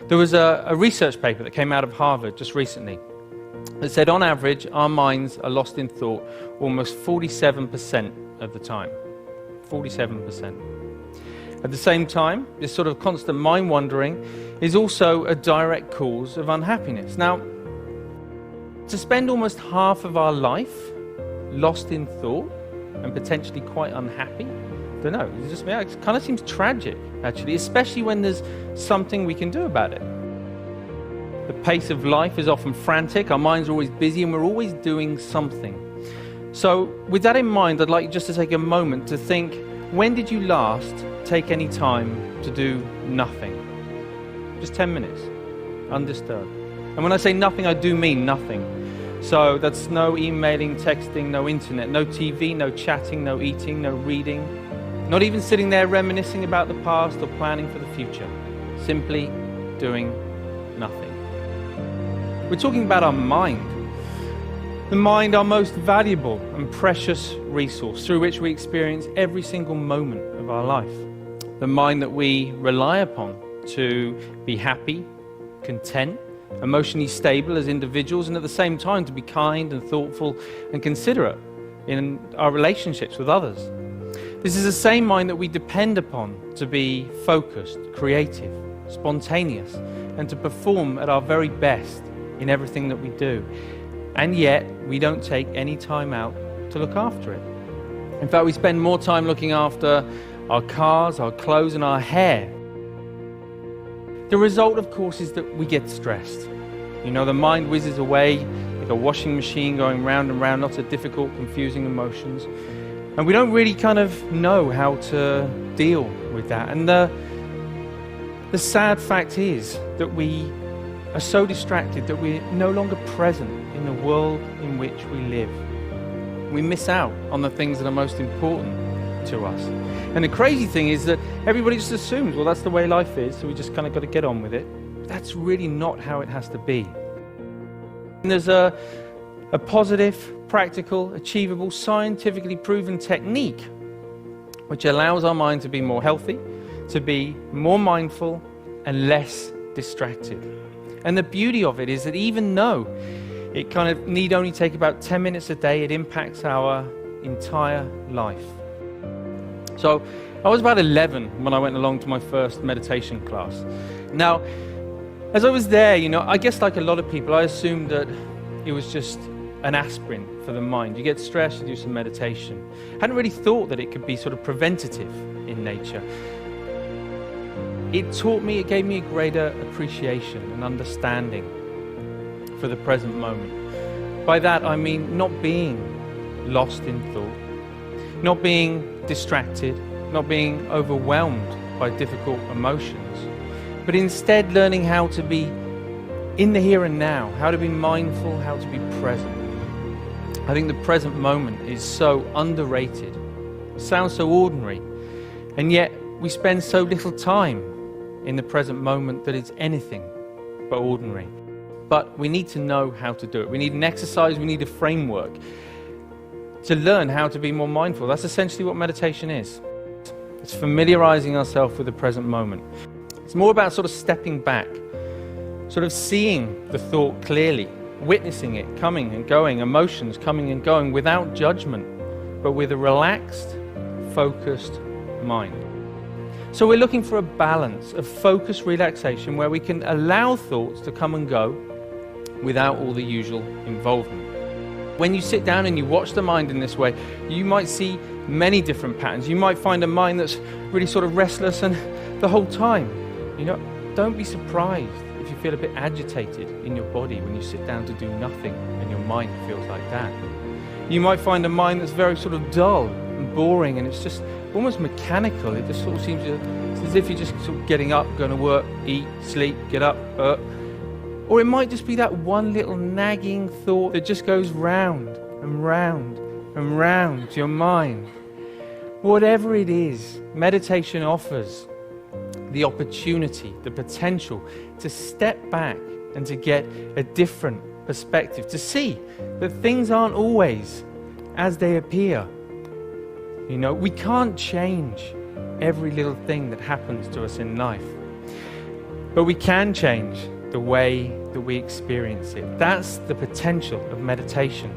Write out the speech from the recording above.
There was a research paper that came out of Harvard just recently that said on average our minds are lost in thought almost 47% of the time. 47%. At the same time, this sort of constant mind wandering is also a direct cause of unhappiness. Now, to spend almost half of our life lost in thought and potentially quite unhappy, I don't know, it kind of seems tragic, actually, especially when there's something we can do about it. The pace of life is often frantic, our minds are always busy, and we're always doing something. So, with that in mind, I'd like you just to take a moment to think, when did you last take any time to do nothing? Just 10 minutes, undisturbed. And when I say nothing, I do mean nothing. So that's no emailing, texting, no internet, no TV, no chatting, no eating, no reading, not even sitting there reminiscing about the past or planning for the future. Simply doing nothing. We're talking about our mind. The mind, our most valuable and precious resource through which we experience every single moment of our life. The mind that we rely upon to be happy, content, emotionally stable as individuals, and at the same time to be kind and thoughtful and considerate in our relationships with others. This is the same mind that we depend upon to be focused, creative, spontaneous, and to perform at our very best in everything that we do. And yet, we don't take any time out to look after it. In fact, we spend more time looking after our cars, our clothes, and our hair. The result, of course, is that we get stressed. You know, the mind whizzes away like a washing machine going round and round, lots of difficult, confusing emotions. And we don't really kind of know how to deal with that. And the sad fact is that we are so distracted that we're no longer present in the world in which we live. We miss out on the things that are most important to us. And the crazy thing is that everybody just assumes, well, that's the way life is, so we just kind of got to get on with it. But that's really not how it has to be. And there's a positive, practical, achievable, scientifically proven technique which allows our mind to be more healthy, to be more mindful and less distracted. And the beauty of it is that even though it kind of need only take about 10 minutes a day, it impacts our entire life. So I was about 11 when I went along to my first meditation class. Now, as I was there, you know, I guess like a lot of people, I assumed that it was just an aspirin for the mind. You get stressed, you do some meditation. I hadn't really thought that it could be sort of preventative in nature. It taught me, it gave me a greater appreciation and understanding for the present moment. By that I mean not being lost in thought, not being distracted, not being overwhelmed by difficult emotions, but instead learning how to be in the here and now, how to be mindful, how to be present. I think the present moment is so underrated. It sounds so ordinary, and yet we spend so little time in the present moment that it's anything but ordinary. But we need to know how to do it. We need an exercise, we need a framework to learn how to be more mindful. That's essentially what meditation is. It's familiarizing ourselves with the present moment. It's more about sort of stepping back, sort of seeing the thought clearly, witnessing it coming and going, emotions coming and going without judgment, but with a relaxed, focused mind. So we're looking for a balance of focused relaxation where we can allow thoughts to come and go without all the usual involvement. When you sit down and you watch the mind in this way, you might see many different patterns. You might find a mind that's really sort of restless and the whole time. You know, don't be surprised if you feel a bit agitated in your body when you sit down to do nothing and your mind feels like that. You might find a mind that's very sort of dull and boring and it's just almost mechanical. It just sort of seems it's as if you're just sort of getting up, going to work, eat, sleep, get up, Or it might just be that one little nagging thought that just goes round and round and round to your mind. Whatever it is, meditation offers the opportunity, the potential to step back and to get a different perspective, to see that things aren't always as they appear. You know, we can't change every little thing that happens to us in life. But we can change the way that we experience it. That's the potential of meditation.